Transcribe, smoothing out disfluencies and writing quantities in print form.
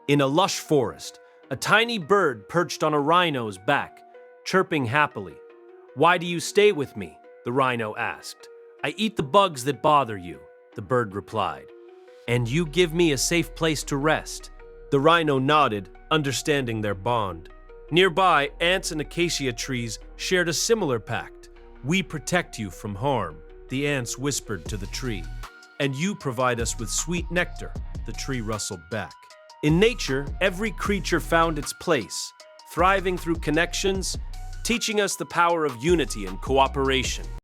In a lush forest, a tiny bird perched on a rhino's back, chirping happily. "Why do you stay with me?" the rhino asked. "I eat the bugs that bother you," the bird replied. "And you give me a safe place to rest." The rhino nodded, understanding their bond. Nearby, ants and acacia trees shared a similar pact. "We protect you from harm," the ants whispered to the tree. "And you provide us with sweet nectar," the tree rustled back. In nature, every creature found its place, thriving through connections, teaching us the power of unity and cooperation.